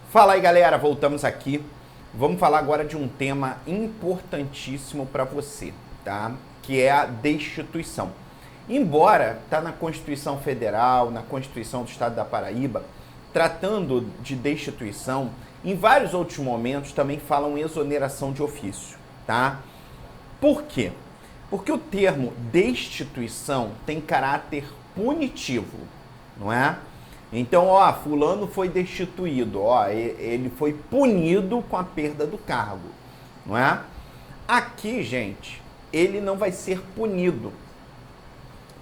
Fala aí, galera, voltamos aqui. Vamos falar agora de um tema importantíssimo para você, tá? Que é a destituição. Embora tá na Constituição Federal, na Constituição do Estado da Paraíba, tratando de destituição, em vários outros momentos também falam exoneração de ofício, tá? Por quê? Porque o termo destituição tem caráter punitivo, não é? Então, fulano foi destituído, ele foi punido com a perda do cargo, não é? Aqui, gente, ele não vai ser punido,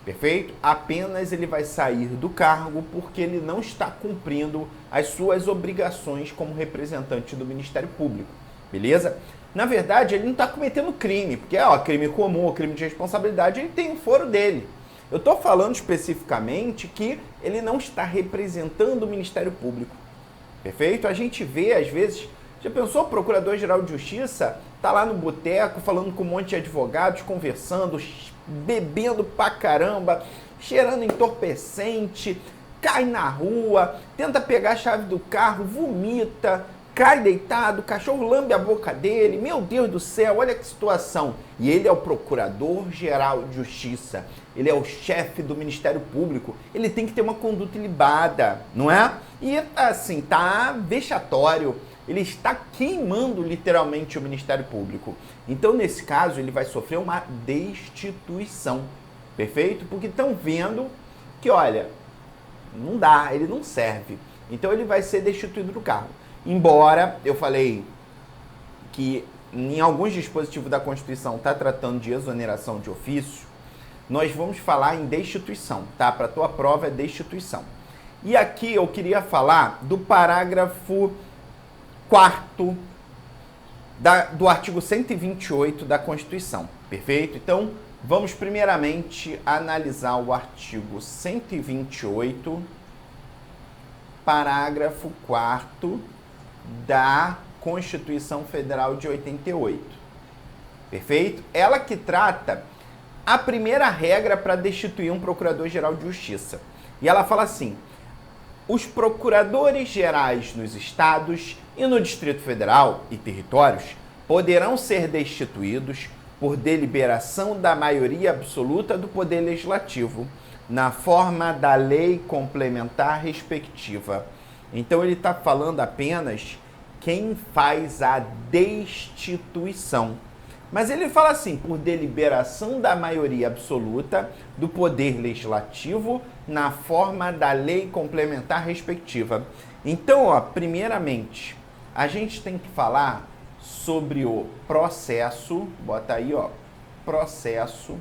perfeito? Apenas ele vai sair do cargo porque ele não está cumprindo as suas obrigações como representante do Ministério Público, beleza? Na verdade, ele não está cometendo crime, porque crime comum, crime de responsabilidade, ele tem o foro dele. Eu estou falando especificamente que ele não está representando o Ministério Público, perfeito? A gente vê, às vezes, já pensou o Procurador-Geral de Justiça tá lá no boteco falando com um monte de advogados, conversando, bebendo pra caramba, cheirando entorpecente, cai na rua, tenta pegar a chave do carro, vomita, cai deitado, o cachorro lambe a boca dele, meu Deus do céu, olha que situação. E ele é o Procurador-Geral de Justiça, ele é o chefe do Ministério Público, ele tem que ter uma conduta ilibada, não é? E assim, tá vexatório, ele está queimando literalmente o Ministério Público. Então, nesse caso, ele vai sofrer uma destituição, perfeito? Porque estão vendo que, olha, não dá, ele não serve. Então, ele vai ser destituído do cargo. Embora eu falei que em alguns dispositivos da Constituição está tratando de exoneração de ofício, nós vamos falar em destituição, tá? Para a tua prova é destituição. E aqui eu queria falar do parágrafo 4º do artigo 128 da Constituição, perfeito? Então, vamos primeiramente analisar o artigo 128, parágrafo 4º da Constituição Federal de 88, perfeito? Ela que trata a primeira regra para destituir um Procurador-Geral de Justiça. E ela fala assim: os procuradores gerais nos estados e no Distrito Federal e territórios poderão ser destituídos por deliberação da maioria absoluta do Poder Legislativo, na forma da lei complementar respectiva. Então ele está falando apenas quem faz a destituição. Mas ele fala assim, por deliberação da maioria absoluta do Poder Legislativo, na forma da lei complementar respectiva. Então, primeiramente, a gente tem que falar sobre o processo, bota aí, processo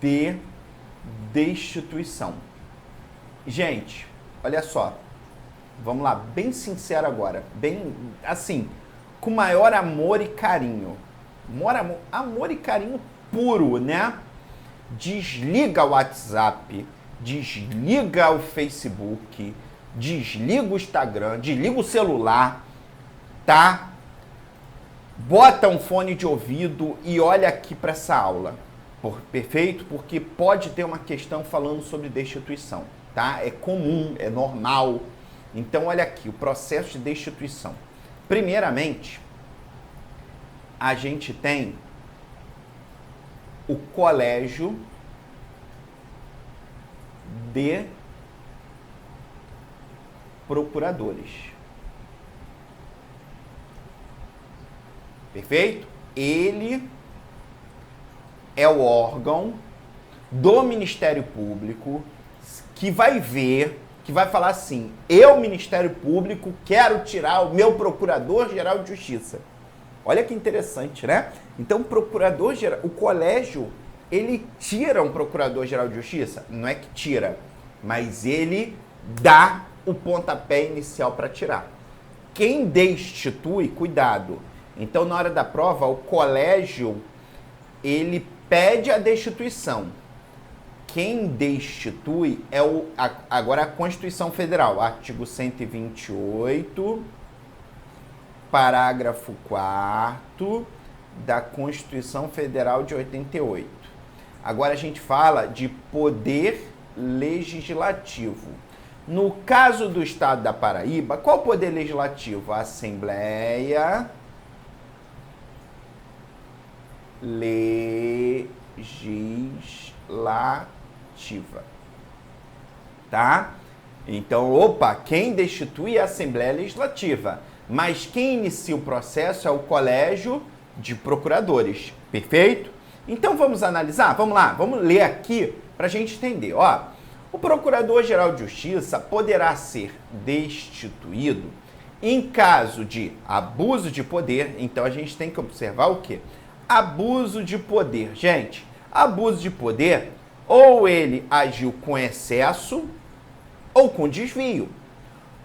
de destituição. Gente, olha só, vamos lá, bem sincero agora, bem assim, com maior amor e carinho. Amor e carinho puro, né? Desliga o WhatsApp, desliga o Facebook, desliga o Instagram, desliga o celular, tá? Bota um fone de ouvido e olha aqui para essa aula, perfeito? Porque pode ter uma questão falando sobre destituição, tá? É comum, é normal. Então, olha aqui, o processo de destituição. Primeiramente, a gente tem o Colégio de Procuradores. Perfeito? Ele é o órgão do Ministério Público que vai ver, que vai falar assim: eu, Ministério Público, quero tirar o meu Procurador-Geral de Justiça. Olha que interessante, né? Então, Procurador-Geral, o colégio, ele tira um Procurador-Geral de Justiça? Não é que tira, mas ele dá o pontapé inicial para tirar. Quem destitui, cuidado. Então, na hora da prova, o colégio, ele pede a destituição. Quem destitui é agora a Constituição Federal, artigo 128, parágrafo 4º da Constituição Federal de 88. Agora a gente fala de poder legislativo. No caso do estado da Paraíba, qual o poder legislativo? A Assembleia Legislativa. Tá? Então, opa, quem destitui é a Assembleia Legislativa, mas quem inicia o processo é o Colégio de Procuradores. Perfeito? Então vamos analisar? Vamos lá, vamos ler aqui para a gente entender. Ó, o Procurador-Geral de Justiça poderá ser destituído em caso de abuso de poder. Então a gente tem que observar o quê? Abuso de poder. Gente, abuso de poder, ou ele agiu com excesso ou com desvio.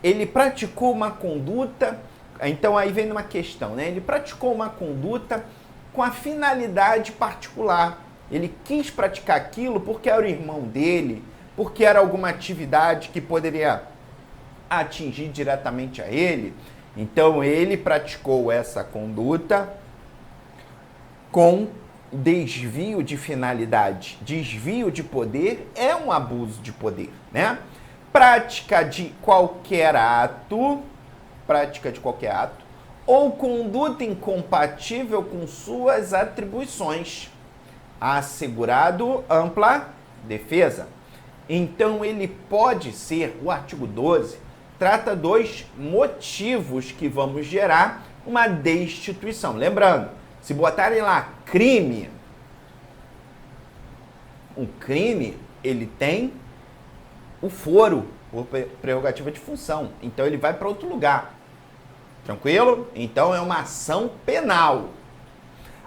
Ele praticou uma conduta, então aí vem uma questão, né? Ele praticou uma conduta com a finalidade particular. Ele quis praticar aquilo porque era o irmão dele, porque era alguma atividade que poderia atingir diretamente a ele. Então ele praticou essa conduta com desvio de finalidade. Desvio de poder é um abuso de poder, né? Prática de qualquer ato ou conduta incompatível com suas atribuições, assegurado ampla defesa. Então ele pode ser, o artigo 12 trata dos motivos que vamos gerar uma destituição. Lembrando, se botarem lá crime, um crime, ele tem o foro, por prerrogativa de função. Então ele vai para outro lugar. Tranquilo? Então é uma ação penal.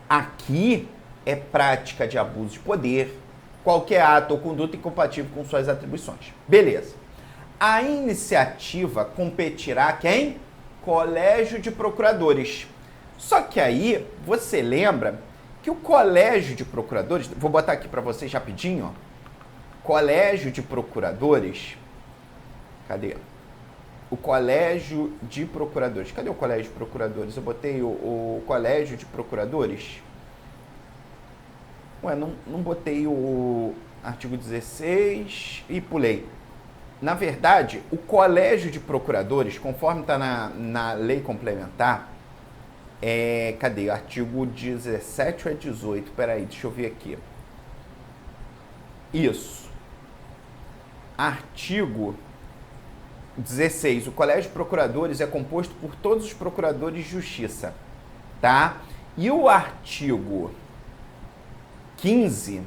Aqui é prática de abuso de poder, qualquer ato ou conduta incompatível com suas atribuições. Beleza. A iniciativa competirá a quem? Colégio de Procuradores. Só que aí você lembra que o Colégio de Procuradores, vou botar aqui para vocês rapidinho, ó. Colégio de Procuradores, cadê? O Colégio de Procuradores, cadê o Colégio de Procuradores? Eu botei o Colégio de Procuradores. Ué, não botei o artigo 16 e pulei. Na verdade, o Colégio de Procuradores, conforme está na lei complementar, cadê? Artigo 17 ou é 18? Peraí, deixa eu ver aqui. Isso. Artigo 16. O Colégio de Procuradores é composto por todos os procuradores de justiça, tá? E o artigo 15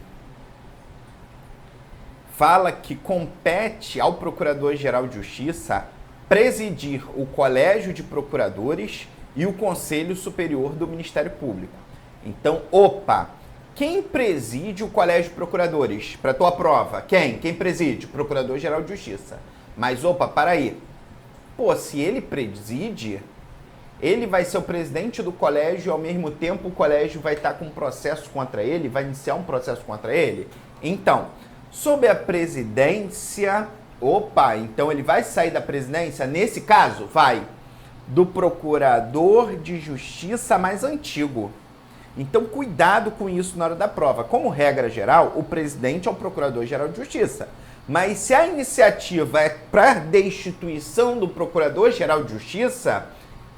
fala que compete ao Procurador-Geral de Justiça presidir o Colégio de Procuradores e o Conselho Superior do Ministério Público. Então, quem preside o Colégio de Procuradores? Para a tua prova, quem? Quem preside? Procurador-Geral de Justiça. Mas, para aí. Pô, se ele preside, ele vai ser o presidente do colégio e, ao mesmo tempo, o colégio vai estar com um processo contra ele, vai iniciar um processo contra ele. Então, sob a presidência... então ele vai sair da presidência? Nesse caso, vai do Procurador de Justiça mais antigo. Então, cuidado com isso na hora da prova. Como regra geral, o presidente é o Procurador-Geral de Justiça. Mas se a iniciativa é para destituição do Procurador-Geral de Justiça,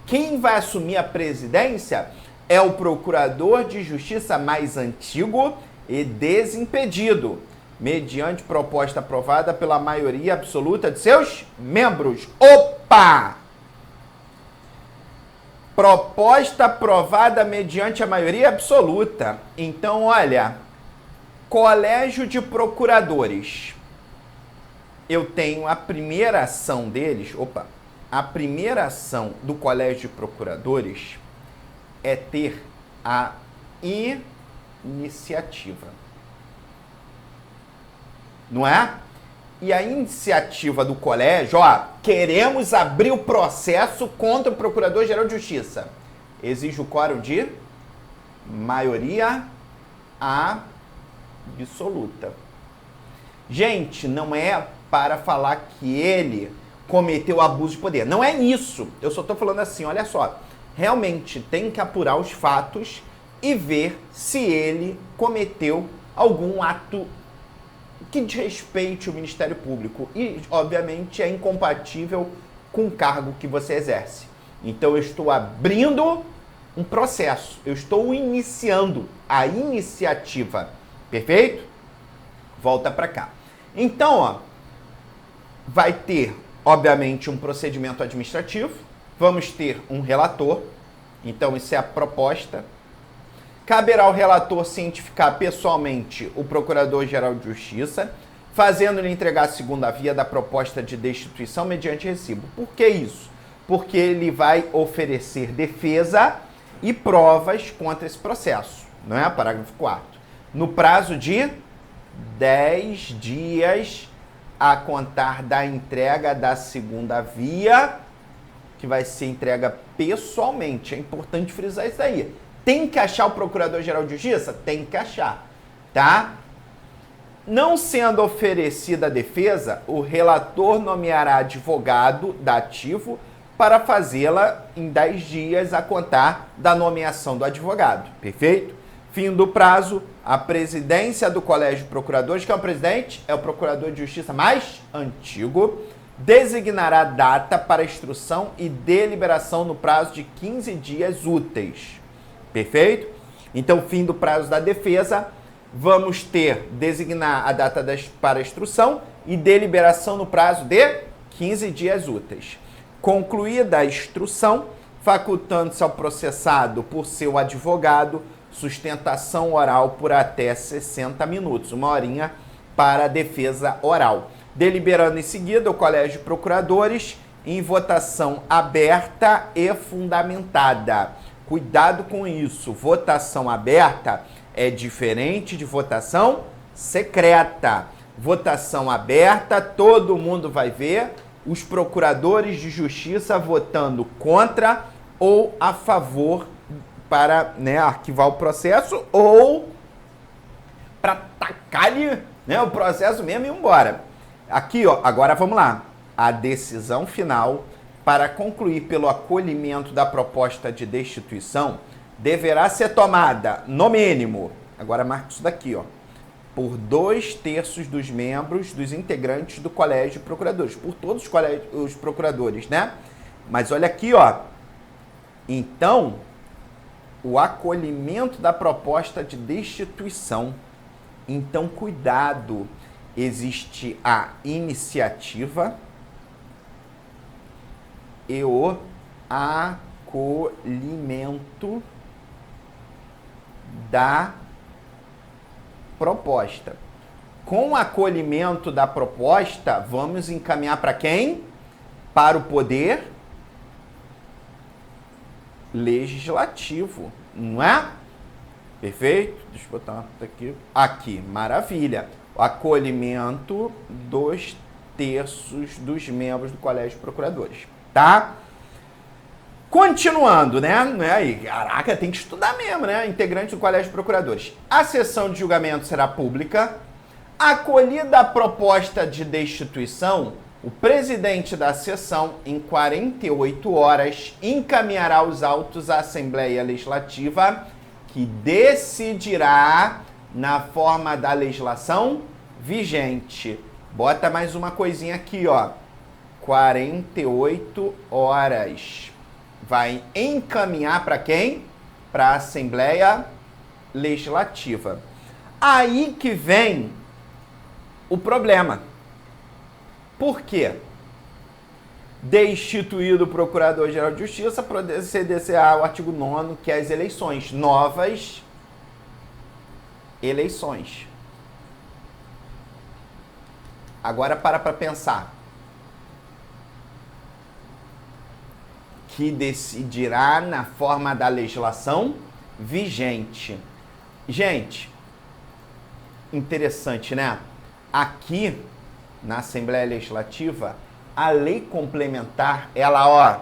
quem vai assumir a presidência é o Procurador de Justiça mais antigo e desimpedido, mediante proposta aprovada pela maioria absoluta de seus membros. Proposta aprovada mediante a maioria absoluta. Então, olha, Colégio de Procuradores. Eu tenho a primeira ação deles. A primeira ação do Colégio de Procuradores é ter a iniciativa. Não é? E a iniciativa do colégio, queremos abrir o processo contra o Procurador-Geral de Justiça. Exige o quórum de maioria absoluta. Gente, não é para falar que ele cometeu abuso de poder. Não é isso. Eu só estou falando assim, olha só. Realmente tem que apurar os fatos e ver se ele cometeu algum ato que desrespeite o Ministério Público e, obviamente, é incompatível com o cargo que você exerce. Então, eu estou abrindo um processo, eu estou iniciando a iniciativa, perfeito? Volta para cá. Então, ó, vai ter, obviamente, um procedimento administrativo, vamos ter um relator, então isso é a proposta. Caberá ao relator cientificar pessoalmente o Procurador-Geral de Justiça, fazendo-lhe entregar a segunda via da proposta de destituição mediante recibo. Por que isso? Porque ele vai oferecer defesa e provas contra esse processo, não é? Parágrafo 4º. No prazo de 10 dias a contar da entrega da segunda via, que vai ser entrega pessoalmente. É importante frisar isso aí. Tem que achar o Procurador-Geral de Justiça? Tem que achar, tá? Não sendo oferecida a defesa, o relator nomeará advogado dativo para fazê-la em 10 dias a contar da nomeação do advogado. Perfeito? Fim do prazo, a presidência do Colégio de Procuradores, que é o presidente, é o Procurador de Justiça mais antigo, designará data para instrução e deliberação no prazo de 15 dias úteis. Perfeito? Então, fim do prazo da defesa, vamos designar a data para instrução e deliberação no prazo de 15 dias úteis. Concluída a instrução, facultando-se ao processado por seu advogado sustentação oral por até 60 minutos, uma horinha para a defesa oral. Deliberando em seguida o Colégio de Procuradores em votação aberta e fundamentada. Cuidado com isso, votação aberta é diferente de votação secreta. Votação aberta, todo mundo vai ver os procuradores de justiça votando contra ou a favor para, né, arquivar o processo ou para tacar-lhe, né, o processo mesmo e ir embora. Aqui, ó, agora vamos lá. A decisão final para concluir pelo acolhimento da proposta de destituição deverá ser tomada, no mínimo, agora marca isso daqui, ó, por 2/3 dos membros, dos integrantes do Colégio de Procuradores, por todos os procuradores, né? Mas olha aqui, ó. Então, o acolhimento da proposta de destituição. Então, cuidado. Existe a iniciativa e o acolhimento da proposta. Com o acolhimento da proposta, vamos encaminhar para quem? Para o poder legislativo, não é? Perfeito? Deixa eu botar aqui. Aqui, maravilha. O acolhimento 2/3 dos membros do Colégio de Procuradores, tá? Continuando, né? E, caraca, tem que estudar mesmo, né? Integrante do Colégio de Procuradores. A sessão de julgamento será pública. Acolhida a proposta de destituição, o presidente da sessão, em 48 horas, encaminhará os autos à Assembleia Legislativa, que decidirá na forma da legislação vigente. Bota mais uma coisinha aqui, ó. 48 horas. Vai encaminhar para quem? Para a Assembleia Legislativa. Aí que vem o problema. Por quê? Destituído o Procurador-Geral de Justiça, proceder-se-á ao artigo 9º, que é as eleições. Novas eleições. Agora para pensar. Que decidirá na forma da legislação vigente. Gente, interessante, né? Aqui, na Assembleia Legislativa, a lei complementar, ela, ó,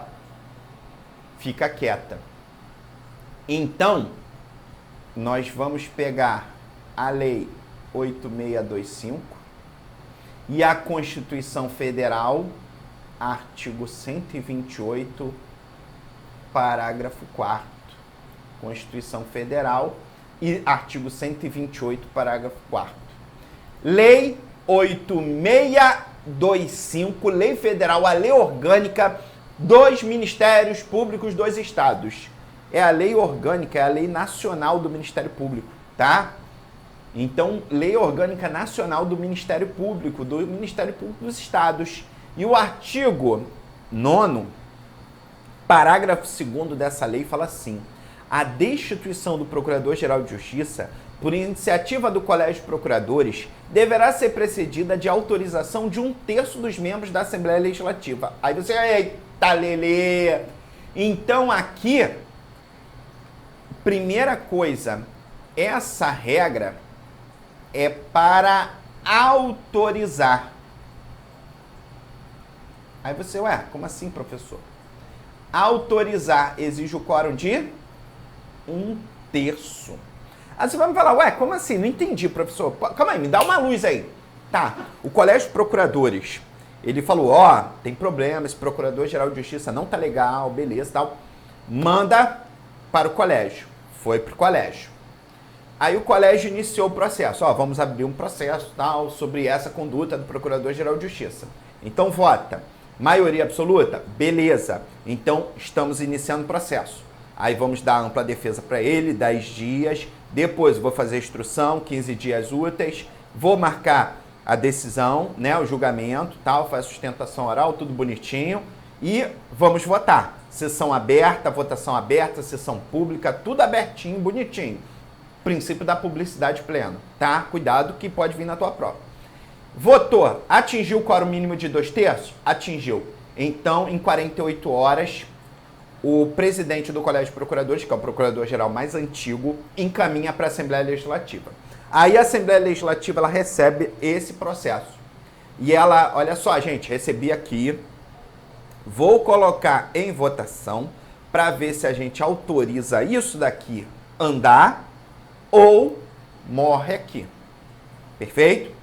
fica quieta. Então, nós vamos pegar a Lei 8625 e a Constituição Federal, artigo 128, parágrafo 4º. Constituição Federal e artigo 128, parágrafo 4º. Lei 8625, Lei Federal, a Lei Orgânica dos Ministérios Públicos dos Estados. É a lei orgânica, é a lei nacional do Ministério Público, tá? Então, Lei Orgânica Nacional do Ministério Público dos Estados. E o artigo 9º, parágrafo 2º dessa lei fala assim: a destituição do Procurador-Geral de Justiça, por iniciativa do Colégio de Procuradores, deverá ser precedida de autorização de 1/3 dos membros da Assembleia Legislativa. Aí você, eita, lelê! Então, aqui, primeira coisa, essa regra é para autorizar. Aí você, como assim, professor? Autorizar exige o quórum de 1/3. Aí você vai me falar, como assim? Não entendi, professor. Calma aí, me dá uma luz aí. Tá, o Colégio de Procuradores, ele falou, tem problema, esse Procurador-Geral de Justiça não tá legal, beleza, tal. Manda para o colégio. Foi pro colégio. Aí o colégio iniciou o processo. Vamos abrir um processo, tal, sobre essa conduta do Procurador-Geral de Justiça. Então vota. Maioria absoluta? Beleza. Então estamos iniciando o processo. Aí vamos dar ampla defesa para ele, 10 dias. Depois vou fazer a instrução, 15 dias úteis. Vou marcar a decisão, né, o julgamento, tal, faz sustentação oral, tudo bonitinho. E vamos votar. Sessão aberta, votação aberta, sessão pública, tudo abertinho, bonitinho. Princípio da publicidade plena, tá? Cuidado que pode vir na tua prova. Votou, atingiu o quórum mínimo de 2/3? Atingiu. Então, em 48 horas, o presidente do Colégio de Procuradores, que é o procurador-geral mais antigo, encaminha para a Assembleia Legislativa. Aí a Assembleia Legislativa, ela recebe esse processo. E ela, olha só, gente, recebi aqui, vou colocar em votação para ver se a gente autoriza isso daqui andar ou morre aqui. Perfeito?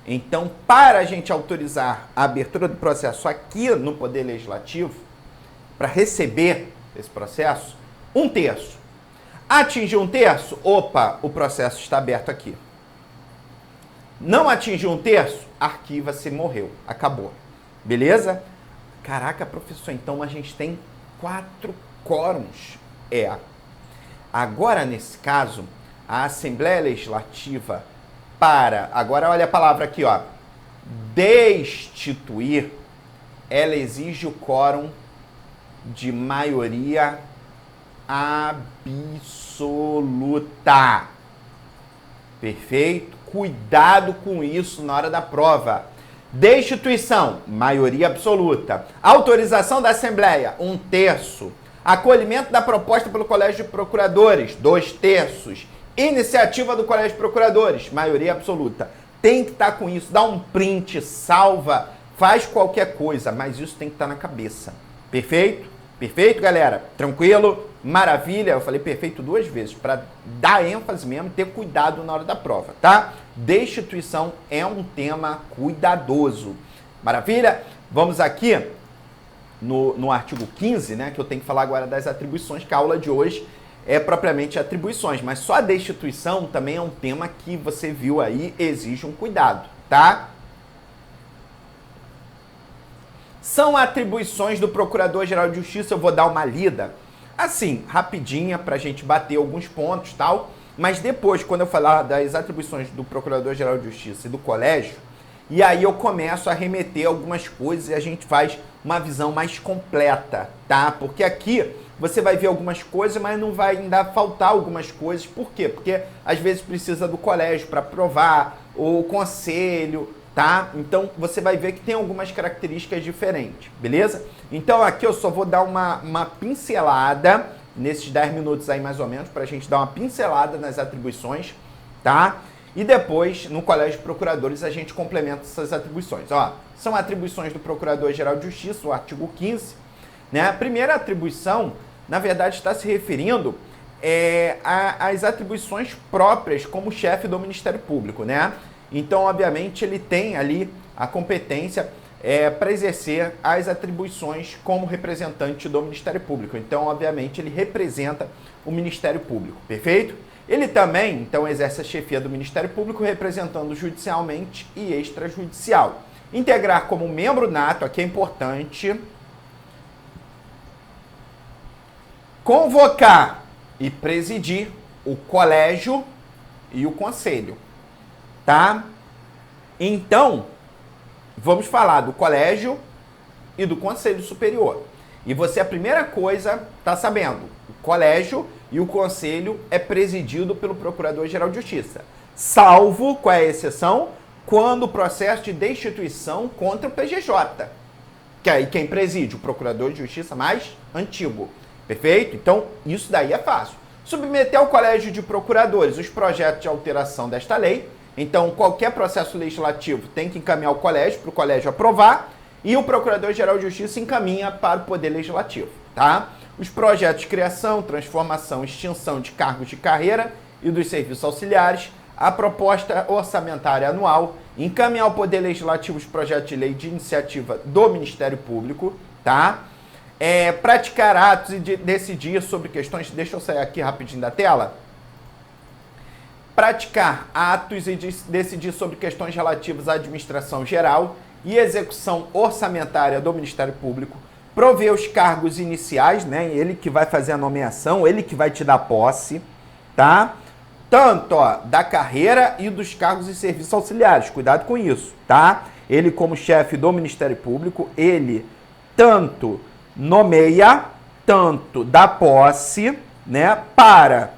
Então, para a gente autorizar a abertura do processo aqui no Poder Legislativo, para receber esse processo, 1/3. Atingiu 1/3? Opa, o processo está aberto aqui. Não atingiu 1/3? Arquiva-se, morreu. Acabou. Beleza? Caraca, professor, então a gente tem 4 quórums. Agora, nesse caso, a Assembleia Legislativa agora olha a palavra aqui, destituir, ela exige o quórum de maioria absoluta. Perfeito? Cuidado com isso na hora da prova. Destituição, maioria absoluta. Autorização da Assembleia, 1/3. Acolhimento da proposta pelo Colégio de Procuradores, 2/3. Iniciativa do Colégio de Procuradores, maioria absoluta. Tem que estar com isso, dá um print, salva, faz qualquer coisa, mas isso tem que estar na cabeça. Perfeito? Perfeito, galera? Tranquilo? Maravilha? Eu falei perfeito 2 vezes, para dar ênfase mesmo, ter cuidado na hora da prova, tá? Destituição é um tema cuidadoso. Maravilha? Vamos aqui no artigo 15, né, que eu tenho que falar agora das atribuições, que a aula de hoje é propriamente atribuições, mas só a destituição também é um tema que você viu aí, exige um cuidado, tá? São atribuições do Procurador-Geral de Justiça, eu vou dar uma lida, assim, rapidinha, pra gente bater alguns pontos e tal, mas depois, quando eu falar das atribuições do Procurador-Geral de Justiça e do Colégio, e aí eu começo a remeter algumas coisas e a gente faz uma visão mais completa, tá? Porque aqui você vai ver algumas coisas, mas não vai ainda faltar algumas coisas. Por quê? Porque às vezes precisa do colégio para aprovar, ou conselho, tá? Então você vai ver que tem algumas características diferentes, beleza? Então aqui eu só vou dar uma pincelada, nesses 10 minutos aí mais ou menos, para a gente dar uma pincelada nas atribuições, tá? E depois, no Colégio de Procuradores, a gente complementa essas atribuições. São atribuições do Procurador-Geral de Justiça, o artigo 15. Né? A primeira atribuição, na verdade, está se referindo às atribuições próprias como chefe do Ministério Público. Né? Então, obviamente, ele tem ali a competência para exercer as atribuições como representante do Ministério Público. Então, obviamente, ele representa o Ministério Público, perfeito? Ele também, então, exerce a chefia do Ministério Público representando judicialmente e extrajudicial. Integrar como membro nato, aqui é importante, convocar e presidir o colégio e o conselho, tá? Então, vamos falar do colégio e do conselho superior. E você, a primeira coisa, tá sabendo, o colégio e o conselho é presidido pelo Procurador-Geral de Justiça, salvo, qual é a exceção, quando o processo de destituição contra o PGJ, que aí quem preside, o Procurador de Justiça mais antigo, perfeito? Então, isso daí é fácil. Submeter ao Colégio de Procuradores os projetos de alteração desta lei. Então, qualquer processo legislativo tem que encaminhar ao colégio, para o colégio aprovar, e o Procurador-Geral de Justiça encaminha para o Poder Legislativo, tá? Os projetos de criação, transformação, extinção de cargos de carreira e dos serviços auxiliares, a proposta orçamentária anual, encaminhar ao Poder Legislativo os projetos de lei de iniciativa do Ministério Público, tá? Praticar atos e decidir sobre questões... Deixa eu sair aqui rapidinho da tela. Praticar atos e decidir sobre questões relativas à administração geral e execução orçamentária do Ministério Público, prover os cargos iniciais, né? Ele que vai fazer a nomeação, ele que vai te dar posse, tá? Tanto, da carreira e dos cargos e serviços auxiliares, cuidado com isso, tá? Ele como chefe do Ministério Público, ele tanto nomeia, tanto dá posse, né, para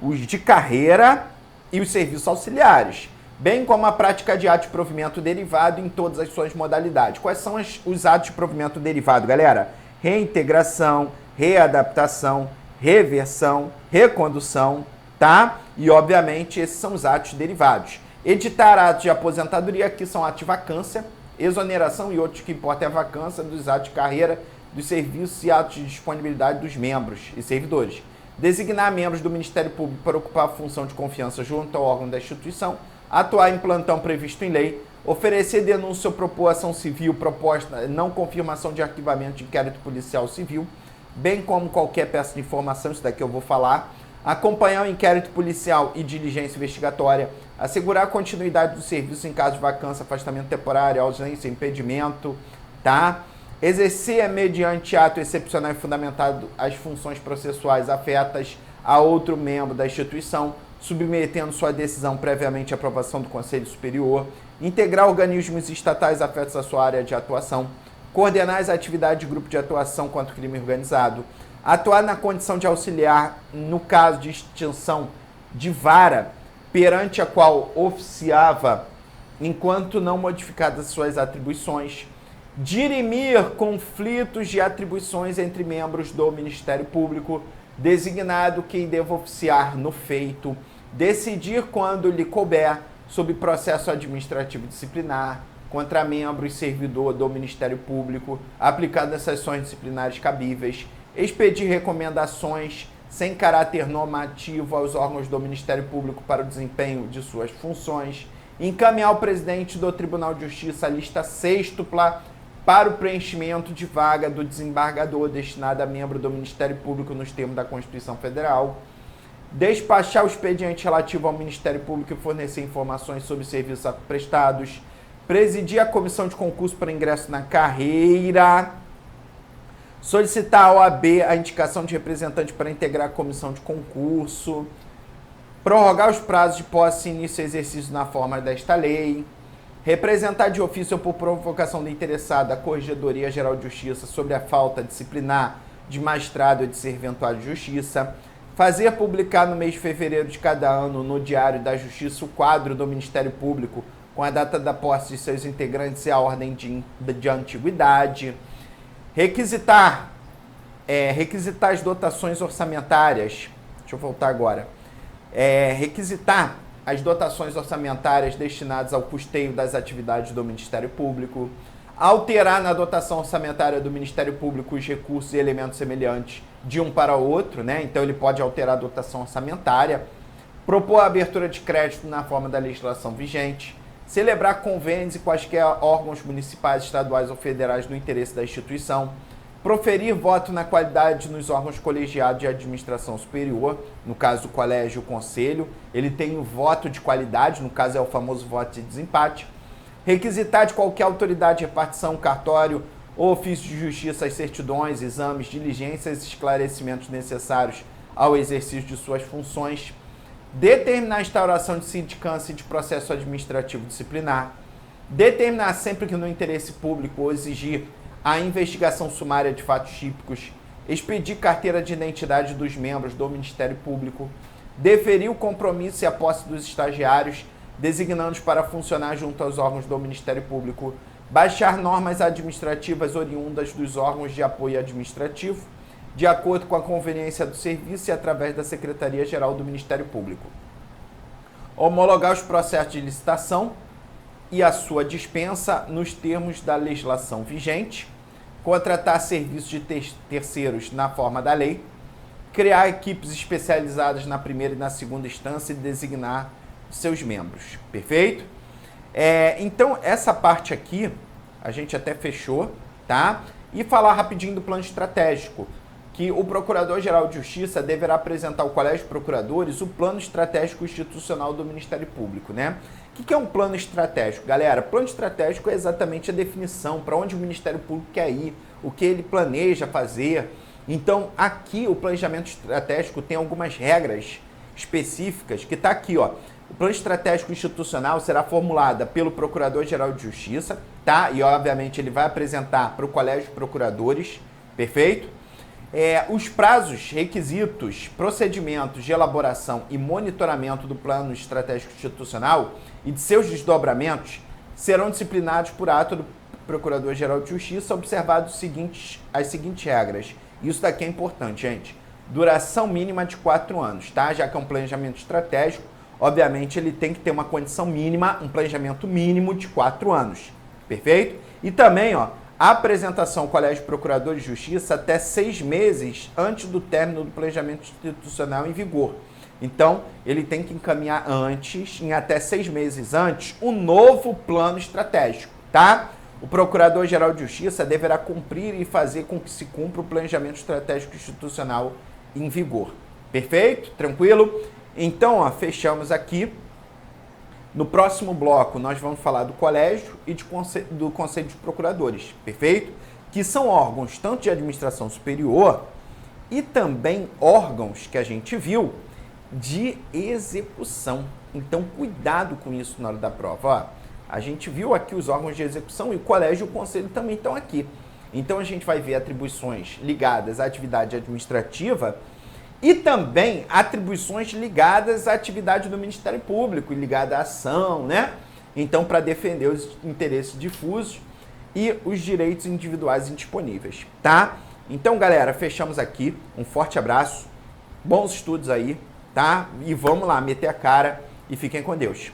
os de carreira e os serviços auxiliares, bem como a prática de ato de provimento derivado em todas as suas modalidades. Quais são os atos de provimento derivado, galera? Reintegração, readaptação, reversão, recondução, tá? E, obviamente, esses são os atos derivados. Editar atos de aposentadoria, que são atos de vacância, exoneração e outros que importam é a vacância dos atos de carreira, dos serviços e atos de disponibilidade dos membros e servidores. Designar membros do Ministério Público para ocupar a função de confiança junto ao órgão da instituição, atuar em plantão previsto em lei, oferecer denúncia ou propor ação civil, proposta não confirmação de arquivamento de inquérito policial civil, bem como qualquer peça de informação, isso daqui eu vou falar, acompanhar o inquérito policial e diligência investigatória, assegurar a continuidade do serviço em caso de vacância, afastamento temporário, ausência, impedimento, tá? Exercer mediante ato excepcional e fundamentado as funções processuais afetas a outro membro da instituição, submetendo sua decisão previamente à aprovação do Conselho Superior, integrar organismos estatais afetos à sua área de atuação, coordenar as atividades de grupo de atuação contra o crime organizado, atuar na condição de auxiliar no caso de extinção de vara perante a qual oficiava enquanto não modificadas suas atribuições, dirimir conflitos de atribuições entre membros do Ministério Público, designado quem deva oficiar no feito, decidir quando lhe couber sob processo administrativo disciplinar contra membro e servidor do Ministério Público, aplicado nas sanções disciplinares cabíveis, expedir recomendações sem caráter normativo aos órgãos do Ministério Público para o desempenho de suas funções, encaminhar ao presidente do Tribunal de Justiça a lista sêxtupla para o preenchimento de vaga do desembargador destinada a membro do Ministério Público nos termos da Constituição Federal, despachar o expediente relativo ao Ministério Público e fornecer informações sobre serviços prestados, presidir a comissão de concurso para ingresso na carreira, solicitar à OAB a indicação de representante para integrar a comissão de concurso, prorrogar os prazos de posse e início e exercício na forma desta lei, representar de ofício ou por provocação do interessado a Corregedoria Geral de Justiça sobre a falta disciplinar de magistrado ou de serventuário de justiça, fazer publicar no mês de fevereiro de cada ano no Diário da Justiça o quadro do Ministério Público com a data da posse de seus integrantes e a ordem de antiguidade, requisitar as dotações orçamentárias, deixa eu voltar agora, requisitar as dotações orçamentárias destinadas ao custeio das atividades do Ministério Público, alterar na dotação orçamentária do Ministério Público os recursos e elementos semelhantes de um para outro, né? Então ele pode alterar a dotação orçamentária, propor a abertura de crédito na forma da legislação vigente, celebrar convênios e quaisquer órgãos municipais, estaduais ou federais no interesse da instituição, proferir voto na qualidade nos órgãos colegiados de administração superior, no caso do colégio e o conselho, ele tem o voto de qualidade, no caso é o famoso voto de desempate, requisitar de qualquer autoridade de repartição, cartório ou ofício de justiça as certidões, exames, diligências e esclarecimentos necessários ao exercício de suas funções, determinar a instauração de sindicância e de processo administrativo disciplinar, determinar sempre que no interesse público ou exigir a investigação sumária de fatos típicos, expedir carteira de identidade dos membros do Ministério Público, deferir o compromisso e a posse dos estagiários designados para funcionar junto aos órgãos do Ministério Público, baixar normas administrativas oriundas dos órgãos de apoio administrativo, de acordo com a conveniência do serviço e através da Secretaria-Geral do Ministério Público. Homologar os processos de licitação e a sua dispensa nos termos da legislação vigente, contratar serviços de terceiros na forma da lei, criar equipes especializadas na primeira e na segunda instância e designar seus membros. Perfeito? Então, essa parte aqui, a gente até fechou, tá? E falar rapidinho do plano estratégico, que o Procurador-Geral de Justiça deverá apresentar ao Colégio de Procuradores o plano estratégico institucional do Ministério Público, né? O que é um plano estratégico? Galera, plano estratégico é exatamente a definição para onde o Ministério Público quer ir, o que ele planeja fazer. Então, aqui o planejamento estratégico tem algumas regras específicas que está aqui, ó. O plano estratégico institucional será formulado pelo Procurador-Geral de Justiça, tá? E, obviamente, ele vai apresentar para o Colégio de Procuradores, perfeito? Os prazos, requisitos, procedimentos de elaboração e monitoramento do plano estratégico institucional e de seus desdobramentos serão disciplinados por ato do Procurador-Geral de Justiça, observados as seguintes regras. Isso daqui é importante, gente. Duração mínima de 4 anos, tá? Já que é um planejamento estratégico, obviamente ele tem que ter uma condição mínima, um planejamento mínimo de 4 anos, perfeito? E também, ó, a apresentação ao Colégio de Procuradores de Justiça até 6 meses antes do término do planejamento institucional em vigor. Então, ele tem que encaminhar antes, em até 6 meses antes, um novo plano estratégico, tá? O Procurador-Geral de Justiça deverá cumprir e fazer com que se cumpra o planejamento estratégico institucional em vigor. Perfeito? Tranquilo? Então, ó, fechamos aqui. No próximo bloco, nós vamos falar do colégio e do Conselho de Procuradores, perfeito? Que são órgãos tanto de administração superior e também órgãos que a gente viu de execução. Então, cuidado com isso na hora da prova. Ó, a gente viu aqui os órgãos de execução e o colégio e o conselho também estão aqui. Então, a gente vai ver atribuições ligadas à atividade administrativa e também atribuições ligadas à atividade do Ministério Público e ligada à ação, né? Então, para defender os interesses difusos e os direitos individuais indisponíveis, tá? Então, galera, fechamos aqui. Um forte abraço, bons estudos aí, tá? E vamos lá, meter a cara e fiquem com Deus.